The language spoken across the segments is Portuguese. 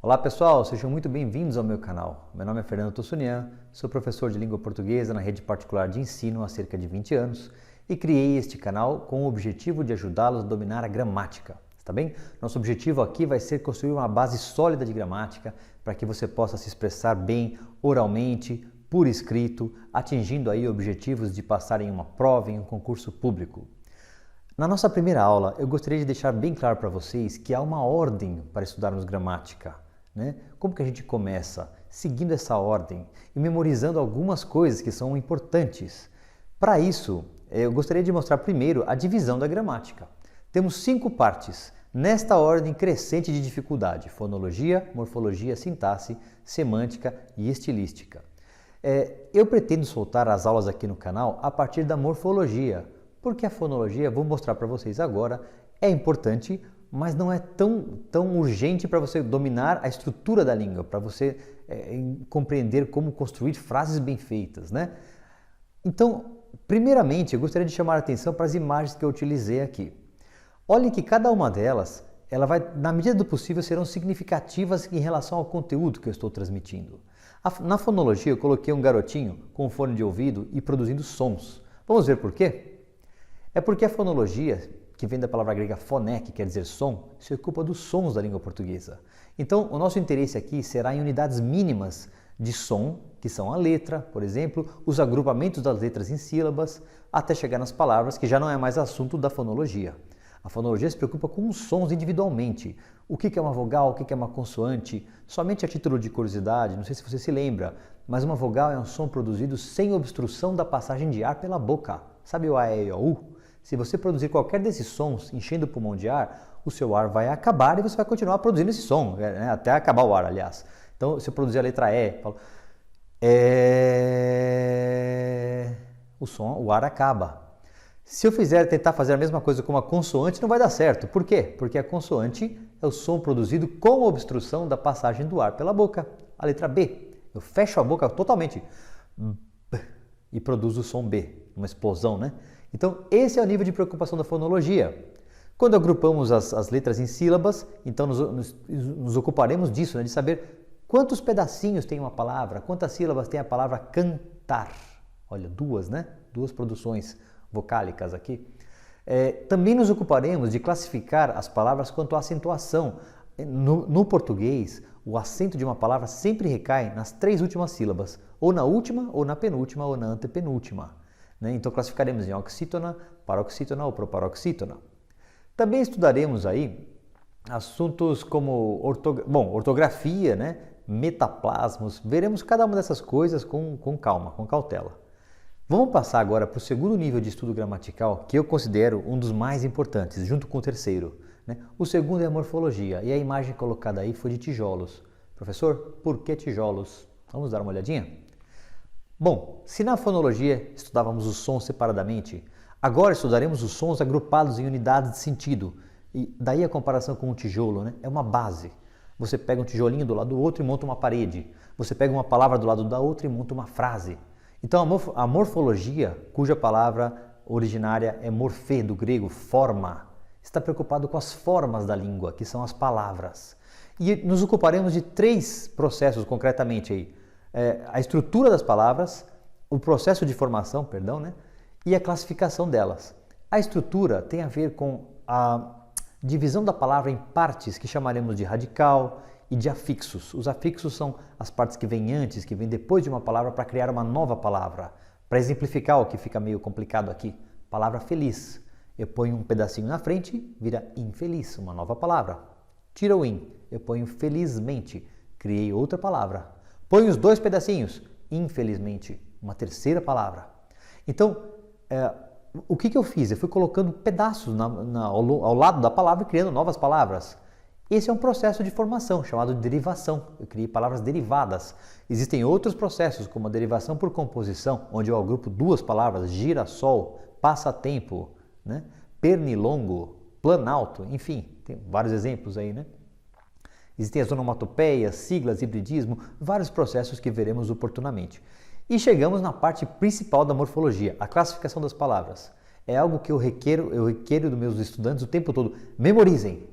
Olá pessoal, sejam muito bem-vindos ao meu canal. Meu nome é Fernando Tossunian, sou professor de língua portuguesa na rede particular de ensino há cerca de 20 anos e criei este canal com o objetivo de ajudá-los a dominar a gramática. Está bem? Nosso objetivo aqui vai ser construir uma base sólida de gramática para que você possa se expressar bem oralmente, por escrito, atingindo aí objetivos de passar em uma prova, em um concurso público. Na nossa primeira aula, eu gostaria de deixar bem claro para vocês que há uma ordem para estudarmos gramática. Como que a gente começa? Seguindo essa ordem e memorizando algumas coisas que são importantes. Para isso, eu gostaria de mostrar primeiro a divisão da gramática. Temos 5 partes, nesta ordem crescente de dificuldade: fonologia, morfologia, sintaxe, semântica e estilística. Eu pretendo soltar as aulas aqui no canal a partir da morfologia, porque a fonologia, vou mostrar para vocês agora, é importante, mas não é tão urgente para você dominar a estrutura da língua, para você compreender como construir frases bem feitas, Então, primeiramente, eu gostaria de chamar a atenção para as imagens que eu utilizei aqui. Olhem que cada uma delas, ela vai, na medida do possível, serão significativas em relação ao conteúdo que eu estou transmitindo. Na fonologia, eu coloquei um garotinho com um fone de ouvido e produzindo sons. Vamos ver por quê? É porque a fonologia, que vem da palavra grega phoné, que quer dizer som, se ocupa dos sons da língua portuguesa. Então, o nosso interesse aqui será em unidades mínimas de som, que são a letra, por exemplo, os agrupamentos das letras em sílabas, até chegar nas palavras, que já não é mais assunto da fonologia. A fonologia se preocupa com os sons individualmente. O que é uma vogal, o que é uma consoante? Somente a título de curiosidade, não sei se você se lembra, mas uma vogal é um som produzido sem obstrução da passagem de ar pela boca. Sabe o A, E, I, O, U? Se você produzir qualquer desses sons enchendo o pulmão de ar, o seu ar vai acabar e você vai continuar produzindo esse som, até acabar o ar, aliás. Então, se eu produzir a letra E, falo o ar acaba. Se eu tentar fazer a mesma coisa com uma consoante, não vai dar certo. Por quê? Porque a consoante é o som produzido com obstrução da passagem do ar pela boca. A letra B, eu fecho a boca totalmente e produzo o som B, uma explosão, Então, esse é o nível de preocupação da fonologia. Quando agrupamos as letras em sílabas, então nos ocuparemos disso, de saber quantos pedacinhos tem uma palavra, quantas sílabas tem a palavra cantar. Olha, duas produções vocálicas aqui. Também nos ocuparemos de classificar as palavras quanto à acentuação. No português, o acento de uma palavra sempre recai nas 3 últimas sílabas, ou na última, ou na penúltima, ou na antepenúltima. Então classificaremos em oxítona, paroxítona ou proparoxítona. Também estudaremos aí assuntos como ortografia, metaplasmos. Veremos cada uma dessas coisas com calma, com cautela. Vamos passar agora para o segundo nível de estudo gramatical, que eu considero um dos mais importantes, junto com o terceiro. O segundo é a morfologia, e a imagem colocada aí foi de tijolos. Professor, por que tijolos? Vamos dar uma olhadinha? Bom, se na fonologia estudávamos os sons separadamente, agora estudaremos os sons agrupados em unidades de sentido. E daí a comparação com o tijolo, é uma base. Você pega um tijolinho do lado do outro e monta uma parede. Você pega uma palavra do lado da outra e monta uma frase. Então a morfologia, cuja palavra originária é morfê, do grego forma, está preocupado com as formas da língua, que são as palavras. E nos ocuparemos de 3 processos concretamente aí. A estrutura das palavras, o processo de formação, e a classificação delas. A estrutura tem a ver com a divisão da palavra em partes que chamaremos de radical e de afixos. Os afixos são as partes que vêm antes, que vêm depois de uma palavra para criar uma nova palavra. Para exemplificar o que fica meio complicado aqui, palavra feliz. Eu ponho um pedacinho na frente, vira infeliz, uma nova palavra. Tira o in, eu ponho felizmente, criei outra palavra. Põe os 2 pedacinhos, infelizmente, uma terceira palavra. Então, o que eu fiz? Eu fui colocando pedaços ao lado da palavra e criando novas palavras. Esse é um processo de formação chamado de derivação. Eu criei palavras derivadas. Existem outros processos, como a derivação por composição, onde eu agrupo 2 palavras, girassol, passatempo, pernilongo, planalto, enfim, tem vários exemplos aí, Existem as onomatopeias, siglas, hibridismo, vários processos que veremos oportunamente. E chegamos na parte principal da morfologia, a classificação das palavras. É algo que eu requeiro dos meus estudantes o tempo todo. Memorizem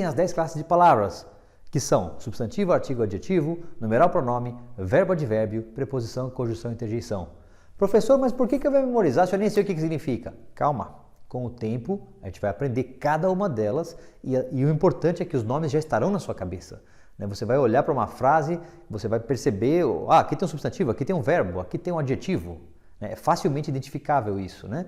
as 10 classes de palavras. que são substantivo, artigo, adjetivo, numeral, pronome, verbo, advérbio, preposição, conjunção e interjeição. Professor, mas por que eu vou memorizar se eu nem sei o que significa? Calma, com o tempo a gente vai aprender cada uma delas e o importante é que os nomes já estarão na sua cabeça. Você vai olhar para uma frase, você vai perceber, aqui tem um substantivo, aqui tem um verbo, aqui tem um adjetivo. É facilmente identificável isso, né?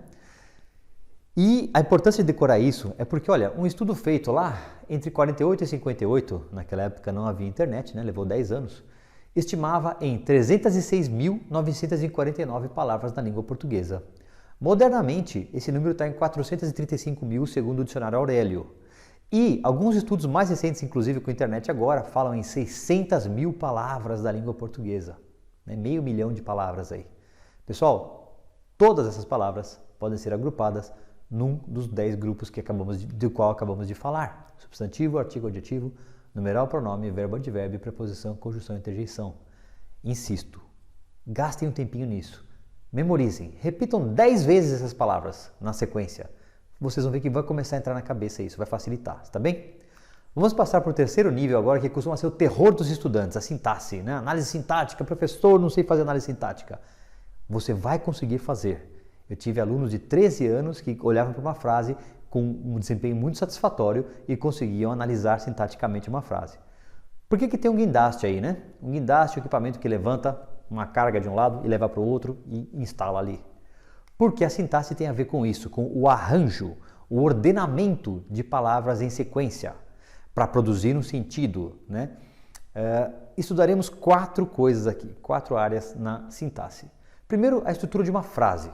E a importância de decorar isso é porque, olha, um estudo feito lá entre 48 e 58, naquela época não havia internet, né? Levou 10 anos, estimava em 306.949 palavras na língua portuguesa. Modernamente, esse número está em 435 mil, segundo o dicionário Aurélio. E alguns estudos mais recentes, inclusive com a internet agora, falam em 600 mil palavras da língua portuguesa. Meio milhão de palavras aí. Pessoal, todas essas palavras podem ser agrupadas num dos 10 grupos do qual acabamos de falar. Substantivo, artigo, adjetivo, numeral, pronome, verbo, advérbio, preposição, conjunção e interjeição. Insisto, gastem um tempinho nisso. Memorizem, repitam 10 vezes essas palavras na sequência. Vocês vão ver que vai começar a entrar na cabeça isso, vai facilitar, tá bem? Vamos passar para o terceiro nível agora, que costuma ser o terror dos estudantes, a sintaxe, né? Análise sintática, professor, não sei fazer análise sintática. Você vai conseguir fazer. Eu tive alunos de 13 anos que olhavam para uma frase com um desempenho muito satisfatório e conseguiam analisar sintaticamente uma frase. Por que tem um guindaste aí, né? Um guindaste é um equipamento que levanta uma carga de um lado e leva para o outro e instala ali. Porque a sintaxe tem a ver com isso, com o arranjo, o ordenamento de palavras em sequência, para produzir um sentido, né? Estudaremos 4 coisas aqui, 4 áreas na sintaxe. Primeiro, a estrutura de uma frase.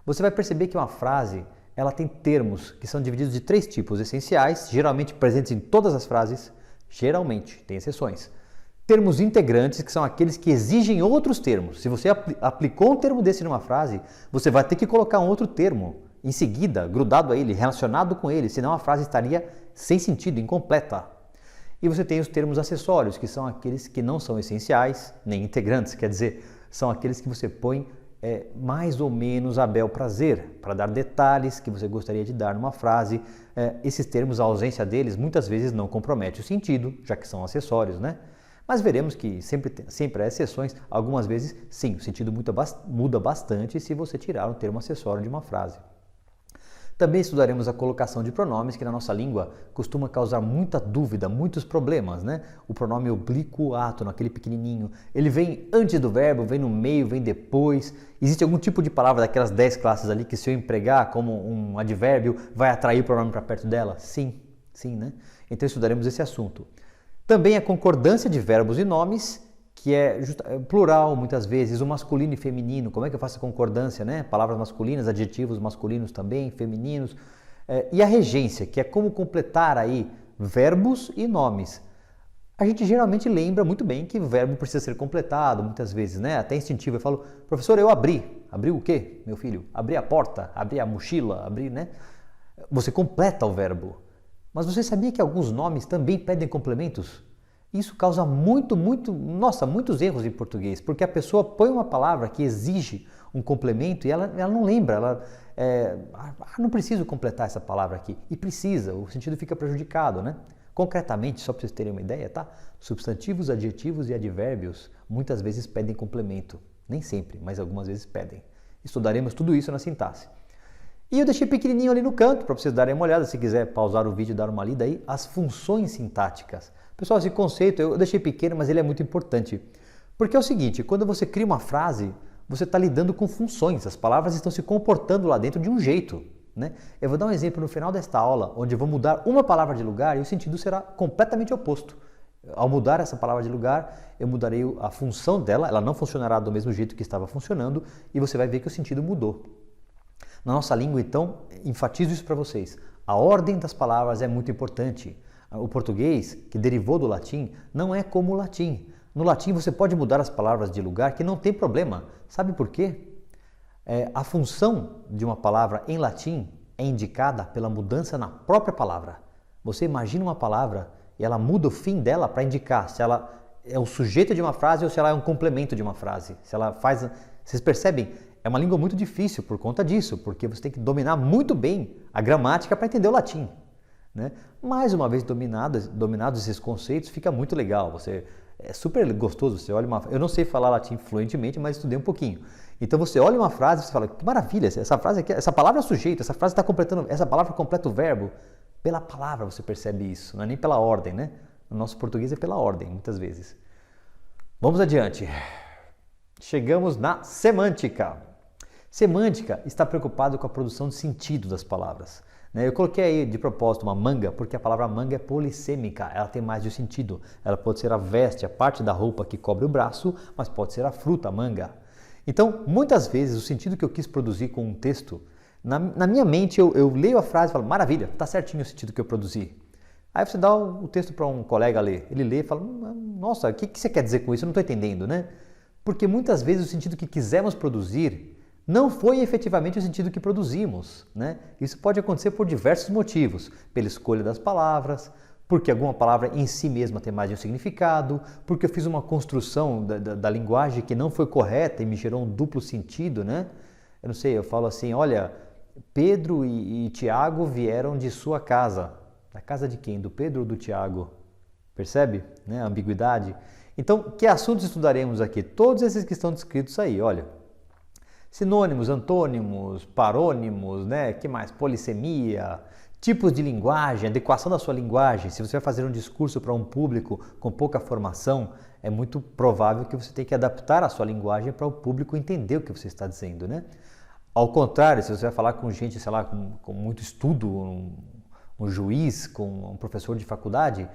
Você vai perceber que uma frase ela tem termos que são divididos de 3 tipos essenciais, geralmente presentes em todas as frases, geralmente, tem exceções. Termos integrantes, que são aqueles que exigem outros termos. Se você aplicou um termo desse numa frase, você vai ter que colocar um outro termo em seguida, grudado a ele, relacionado com ele, senão a frase estaria sem sentido, incompleta. E você tem os termos acessórios, que são aqueles que não são essenciais, nem integrantes, quer dizer, são aqueles que você põe mais ou menos a bel prazer, para dar detalhes que você gostaria de dar numa frase. Esses termos, a ausência deles, muitas vezes não compromete o sentido, já que são acessórios, né? Mas veremos que sempre há exceções, algumas vezes sim, o sentido muda bastante se você tirar um termo acessório de uma frase. Também estudaremos a colocação de pronomes, que na nossa língua costuma causar muita dúvida, muitos problemas, né? O pronome oblíquo átono, aquele pequenininho, ele vem antes do verbo, vem no meio, vem depois. Existe algum tipo de palavra daquelas 10 classes ali que se eu empregar como um advérbio, vai atrair o pronome para perto dela? Sim, né? Então estudaremos esse assunto. Também a concordância de verbos e nomes, que é plural muitas vezes, o masculino e feminino. Como é que eu faço a concordância, né? Palavras masculinas, adjetivos masculinos também, femininos. E a regência, que é como completar aí verbos e nomes. A gente geralmente lembra muito bem que o verbo precisa ser completado muitas vezes, né? Até instintivo, eu falo, professor, eu abri. Abri o quê, meu filho? Abri a porta, abri a mochila, abri, né? Você completa o verbo. Mas você sabia que alguns nomes também pedem complementos? Isso causa muitos erros em português, porque a pessoa põe uma palavra que exige um complemento e ela não lembra, não preciso completar essa palavra aqui. E precisa, o sentido fica prejudicado, né? Concretamente, só para vocês terem uma ideia, tá? Substantivos, adjetivos e advérbios muitas vezes pedem complemento. Nem sempre, mas algumas vezes pedem. Estudaremos tudo isso na sintaxe. E eu deixei pequenininho ali no canto, para vocês darem uma olhada, se quiser pausar o vídeo e dar uma lida aí, as funções sintáticas. Pessoal, esse conceito eu deixei pequeno, mas ele é muito importante. Porque é o seguinte, quando você cria uma frase, você está lidando com funções, as palavras estão se comportando lá dentro de um jeito, né? Eu vou dar um exemplo no final desta aula, onde eu vou mudar uma palavra de lugar e o sentido será completamente oposto. Ao mudar essa palavra de lugar, eu mudarei a função dela, ela não funcionará do mesmo jeito que estava funcionando e você vai ver que o sentido mudou. Na nossa língua, então, enfatizo isso para vocês. A ordem das palavras é muito importante. O português, que derivou do latim, não é como o latim. No latim você pode mudar as palavras de lugar que não tem problema. Sabe por quê? A função de uma palavra em latim é indicada pela mudança na própria palavra. Você imagina uma palavra e ela muda o fim dela para indicar se ela é o sujeito de uma frase ou se ela é um complemento de uma frase. Se ela faz... Vocês percebem? É uma língua muito difícil por conta disso, porque você tem que dominar muito bem a gramática para entender o latim. né? Mais uma vez dominados esses conceitos, fica muito legal. É super gostoso, você olha eu não sei falar latim fluentemente, mas estudei um pouquinho. Então você olha uma frase e você fala, que maravilha, essa frase aqui, essa palavra é sujeito, essa frase está completando, essa palavra completa o verbo. Pela palavra você percebe isso, não é nem pela ordem, né? No nosso português é pela ordem, muitas vezes. Vamos adiante. Chegamos na semântica. Semântica está preocupado com a produção de sentido das palavras. Eu coloquei aí de propósito uma manga, porque a palavra manga é polissêmica, ela tem mais de um sentido. Ela pode ser a veste, a parte da roupa que cobre o braço, mas pode ser a fruta, a manga. Então, muitas vezes, o sentido que eu quis produzir com um texto, na minha mente eu leio a frase e falo, maravilha, está certinho o sentido que eu produzi. Aí você dá o texto para um colega ler, ele lê e fala, nossa, o que você quer dizer com isso? Eu não estou entendendo, né? Porque muitas vezes o sentido que quisemos produzir não foi efetivamente o sentido que produzimos, né? Isso pode acontecer por diversos motivos, pela escolha das palavras, porque alguma palavra em si mesma tem mais de um significado, porque eu fiz uma construção da linguagem que não foi correta e me gerou um duplo sentido, né? Eu não sei, eu falo assim, olha, Pedro e Tiago vieram de sua casa. Da casa de quem? Do Pedro ou do Tiago? Percebe, né, a ambiguidade? Então, que assuntos estudaremos aqui? Todos esses que estão descritos aí, olha. Sinônimos, antônimos, parônimos, né? Que mais? Polissemia, tipos de linguagem, adequação da sua linguagem. Se você vai fazer um discurso para um público com pouca formação, é muito provável que você tenha que adaptar a sua linguagem para o público entender o que você está dizendo, né? Ao contrário, se você vai falar com gente, sei lá, com muito estudo, um juiz, com um professor de faculdade,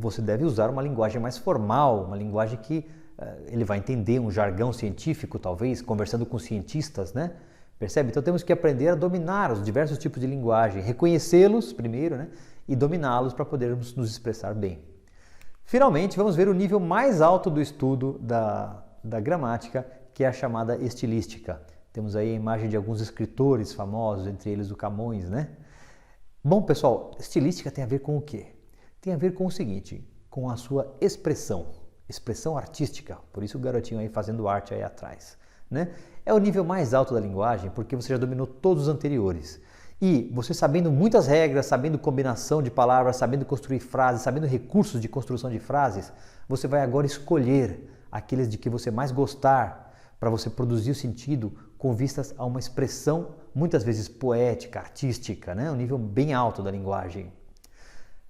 você deve usar uma linguagem mais formal, uma linguagem que ele vai entender, um jargão científico, talvez, conversando com cientistas, né? Percebe? Então temos que aprender a dominar os diversos tipos de linguagem, reconhecê-los primeiro, né? E dominá-los para podermos nos expressar bem. Finalmente, vamos ver o nível mais alto do estudo da gramática, que é a chamada estilística. Temos aí a imagem de alguns escritores famosos, entre eles o Camões, né? Bom, pessoal, estilística tem a ver com o quê? Tem a ver com o seguinte, com a sua expressão artística, por isso o garotinho aí fazendo arte aí atrás, né? É o nível mais alto da linguagem, porque você já dominou todos os anteriores. E você sabendo muitas regras, sabendo combinação de palavras, sabendo construir frases, sabendo recursos de construção de frases, você vai agora escolher aqueles de que você mais gostar para você produzir o sentido com vistas a uma expressão muitas vezes poética, artística, né? Um nível bem alto da linguagem.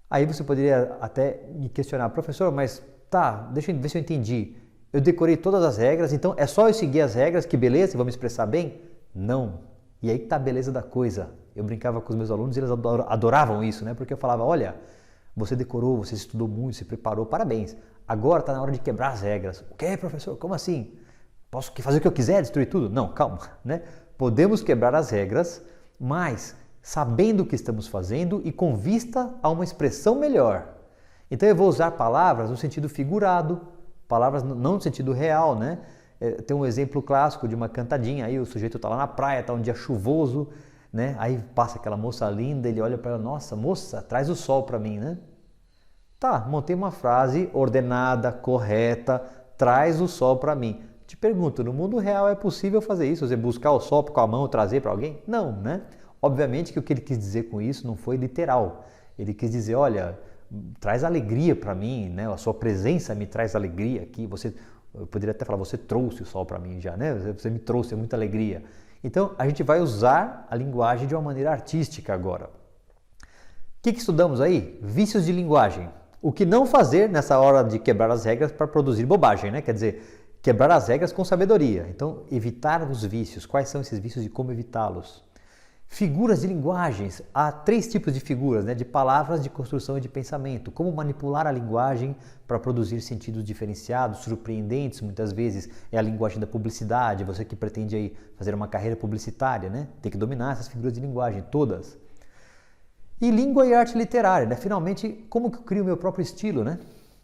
Aí você poderia até me questionar, professor, mas tá, deixa eu ver se eu entendi. Eu decorei todas as regras, então é só eu seguir as regras, que beleza, vou me expressar bem? Não. E aí que tá a beleza da coisa. Eu brincava com os meus alunos e eles adoravam isso, né? Porque eu falava, olha, você decorou, você estudou muito, se preparou, parabéns. Agora está na hora de quebrar as regras. O quê, professor? Como assim? Posso fazer o que eu quiser, destruir tudo? Não, calma, né? Podemos quebrar as regras, mas sabendo o que estamos fazendo e com vista a uma expressão melhor. Então eu vou usar palavras no sentido figurado, palavras não no sentido real, né? Tem um exemplo clássico de uma cantadinha, aí o sujeito está lá na praia, está um dia chuvoso, né? Aí passa aquela moça linda, ele olha para ela, nossa, moça, traz o sol para mim, né? Tá, montei uma frase ordenada, correta, traz o sol para mim. Te pergunto, no mundo real é possível fazer isso? Você buscar o sol com a mão e trazer para alguém? Não, né? Obviamente que o que ele quis dizer com isso não foi literal. Ele quis dizer, olha, traz alegria para mim, né? A sua presença me traz alegria aqui. Eu poderia até falar, você trouxe o sol para mim já, né? Você me trouxe muita alegria. Então, a gente vai usar a linguagem de uma maneira artística agora. O que estudamos aí? Vícios de linguagem. O que não fazer nessa hora de quebrar as regras para produzir bobagem, né? Quer dizer, quebrar as regras com sabedoria. Então, evitar os vícios. Quais são esses vícios e como evitá-los? Figuras de linguagens. Há 3 tipos de figuras, né? De palavras, de construção e de pensamento. Como manipular a linguagem para produzir sentidos diferenciados, surpreendentes, muitas vezes. É a linguagem da publicidade. Você que pretende aí fazer uma carreira publicitária, né? Tem que dominar essas figuras de linguagem, todas. E língua e arte literária, né? Finalmente, como que eu crio o meu próprio estilo, né?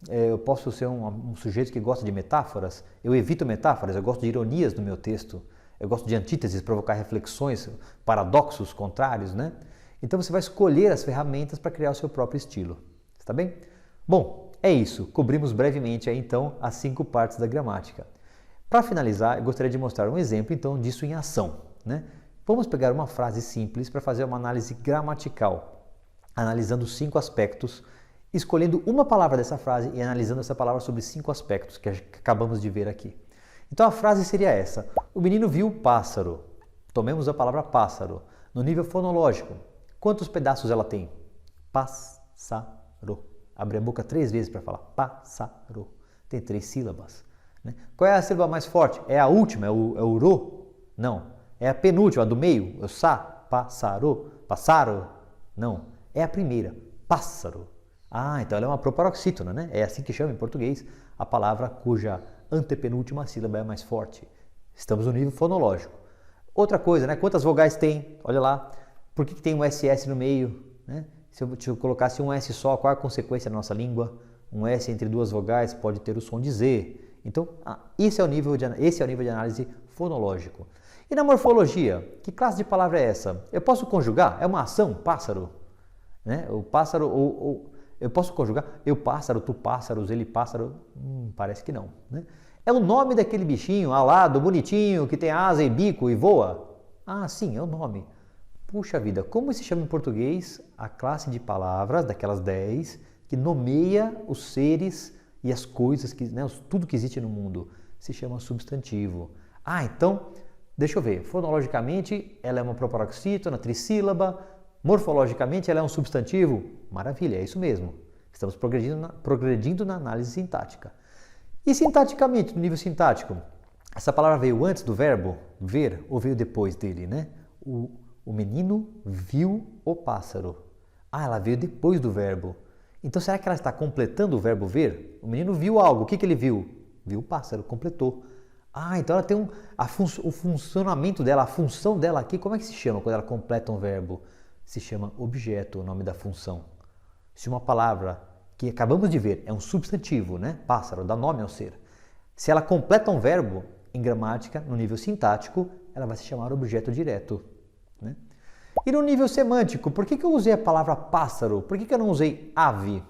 Eu posso ser um sujeito que gosta de metáforas. Eu evito metáforas, eu gosto de ironias no meu texto. Eu gosto de antíteses, provocar reflexões, paradoxos contrários, né? Então você vai escolher as ferramentas para criar o seu próprio estilo. Está bem? Bom, é isso. Cobrimos brevemente aí então as 5 partes da gramática. Para finalizar, eu gostaria de mostrar um exemplo então disso em ação, né? Vamos pegar uma frase simples para fazer uma análise gramatical. analisando 5 aspectos, escolhendo uma palavra dessa frase e analisando essa palavra sobre 5 aspectos que acabamos de ver aqui. Então a frase seria essa: o menino viu o pássaro. Tomemos a palavra pássaro. No nível fonológico, quantos pedaços ela tem? Pássaro. Abre a boca 3 vezes para falar pássaro. Tem 3 sílabas. Né? Qual é a sílaba mais forte? É a última, é o ro? Não. É a penúltima, a do meio, é o sa, pássaro, pássaro? Não. É a primeira, pássaro. Ah, então ela é uma proparoxítona, né? É assim que chama em português a palavra cuja antepenúltima sílaba é mais forte. Estamos no nível fonológico. Outra coisa, né? Quantas vogais tem? Olha lá. Por que tem um SS no meio? Né? Se eu colocasse um S só, qual é a consequência na nossa língua? Um S entre 2 vogais pode ter o som de Z. Então, esse é o nível de análise fonológico. E na morfologia, que classe de palavra é essa? Eu posso conjugar? É uma ação? Pássaro? Né? O pássaro, eu posso conjugar? Eu pássaro, tu pássaros, ele pássaro? Parece que não. Né? É o nome daquele bichinho alado, bonitinho, que tem asa e bico e voa? Ah, sim, é o nome. Puxa vida, como se chama em português a classe de palavras, daquelas 10, que nomeia os seres e as coisas, né, tudo que existe no mundo? Se chama substantivo. Ah, então, deixa eu ver. Fonologicamente, ela é uma proparoxítona, trissílaba. Morfologicamente, ela é um substantivo? Maravilha, é isso mesmo. Estamos progredindo na análise sintática. E sintaticamente, no nível sintático, essa palavra veio antes do verbo ver ou veio depois dele, né? O menino viu o pássaro. Ah, ela veio depois do verbo. Então, será que ela está completando o verbo ver? O menino viu algo. O que ele viu? Viu o pássaro, completou. Ah, então ela tem o funcionamento dela, a função dela aqui, como é que se chama quando ela completa um verbo? Se chama objeto, o nome da função. Se uma palavra que acabamos de ver é um substantivo, né? Pássaro, dá nome ao ser. Se ela completa um verbo, em gramática, no nível sintático, ela vai se chamar objeto direto. Né? E no nível semântico, por que eu usei a palavra pássaro? Por que eu não usei ave?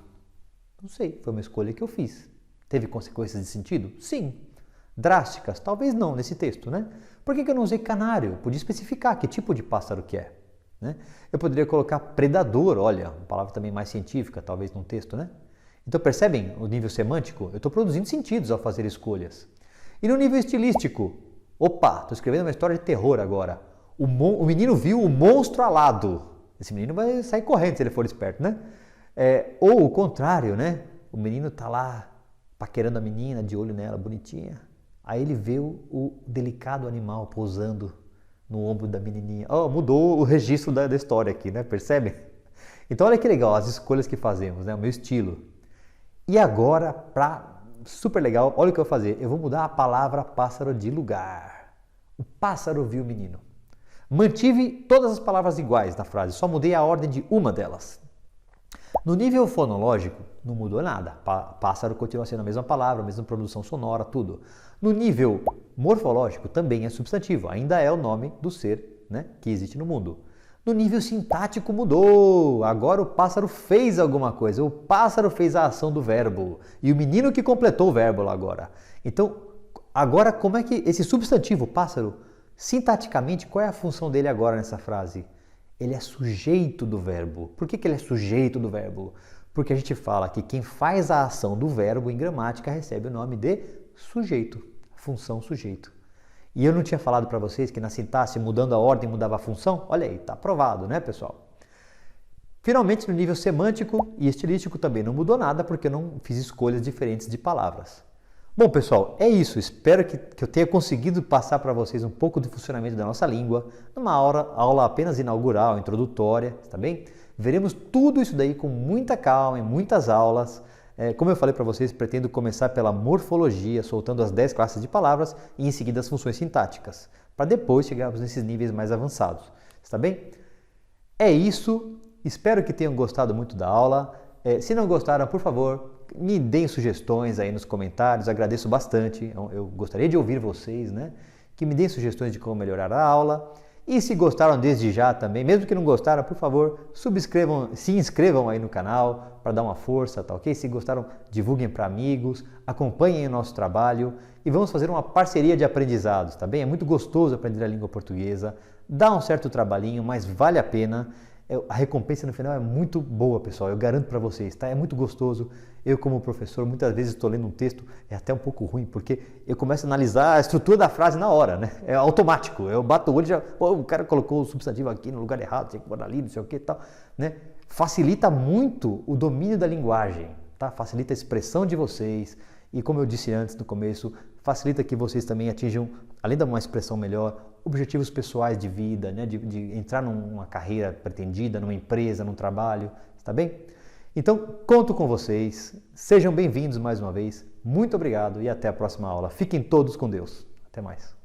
Não sei, foi uma escolha que eu fiz. Teve consequências de sentido? Sim. Drásticas? Talvez não nesse texto, né? Por que eu não usei canário? Podia especificar que tipo de pássaro que é. Né? Eu poderia colocar predador, olha, uma palavra também mais científica, talvez num texto, né? Então percebem o nível semântico? Eu estou produzindo sentidos ao fazer escolhas. E no nível estilístico? Opa, estou escrevendo uma história de terror agora. O menino viu o monstro alado. Esse menino vai sair correndo se ele for esperto, né? Ou o contrário, né? O menino está lá paquerando a menina, de olho nela, bonitinha. Aí ele vê o delicado animal pousando no ombro da menininha. Oh, mudou o registro da história aqui, né? Percebe? Então olha que legal as escolhas que fazemos, né? O meu estilo. E agora, super legal, olha o que eu vou fazer. Eu vou mudar a palavra pássaro de lugar. O pássaro viu o menino. Mantive todas as palavras iguais na frase, só mudei a ordem de uma delas. No nível fonológico, não mudou nada. Pássaro continua sendo a mesma palavra, a mesma produção sonora, tudo. No nível morfológico, também é substantivo, ainda é o nome do ser, né, que existe no mundo. No nível sintático mudou, agora o pássaro fez alguma coisa, o pássaro fez a ação do verbo e o menino que completou o verbo lá agora. Então, agora como é que esse substantivo, pássaro, sintaticamente, qual é a função dele agora nessa frase? Ele é sujeito do verbo. Por que ele é sujeito do verbo? Porque a gente fala que quem faz a ação do verbo em gramática recebe o nome de sujeito, função sujeito. E eu não tinha falado para vocês que na sintaxe, mudando a ordem, mudava a função? Olha aí, está provado, né, pessoal? Finalmente, no nível semântico e estilístico também não mudou nada, porque eu não fiz escolhas diferentes de palavras. Bom, pessoal, é isso. Espero que eu tenha conseguido passar para vocês um pouco do funcionamento da nossa língua, numa aula apenas inaugural, introdutória, está bem? Veremos tudo isso daí com muita calma, em muitas aulas. Como eu falei para vocês, pretendo começar pela morfologia, soltando as 10 classes de palavras e em seguida as funções sintáticas, para depois chegarmos nesses níveis mais avançados. Está bem? É isso. Espero que tenham gostado muito da aula. Se não gostaram, por favor, me deem sugestões aí nos comentários. Agradeço bastante. Eu gostaria de ouvir vocês, né? Que me deem sugestões de como melhorar a aula. E se gostaram desde já também, mesmo que não gostaram, por favor, se inscrevam aí no canal para dar uma força, tá ok? Se gostaram, divulguem para amigos, acompanhem o nosso trabalho e vamos fazer uma parceria de aprendizados, tá bem? É muito gostoso aprender a língua portuguesa, dá um certo trabalhinho, mas vale a pena. A recompensa no final é muito boa, pessoal, eu garanto para vocês, tá? É muito gostoso. Eu, como professor, muitas vezes estou lendo um texto, é até um pouco ruim, porque eu começo a analisar a estrutura da frase na hora, né? É automático, eu bato o olho e já, pô, o cara colocou o substantivo aqui no lugar errado, tinha que botar ali, não sei o que e tal, né? Facilita muito o domínio da linguagem, tá? Facilita a expressão de vocês e, como eu disse antes no começo, facilita que vocês também atinjam, além de uma expressão melhor, objetivos pessoais de vida, né? de entrar numa carreira pretendida, numa empresa, num trabalho, está bem? Então, conto com vocês, sejam bem-vindos mais uma vez, muito obrigado e até a próxima aula. Fiquem todos com Deus. Até mais.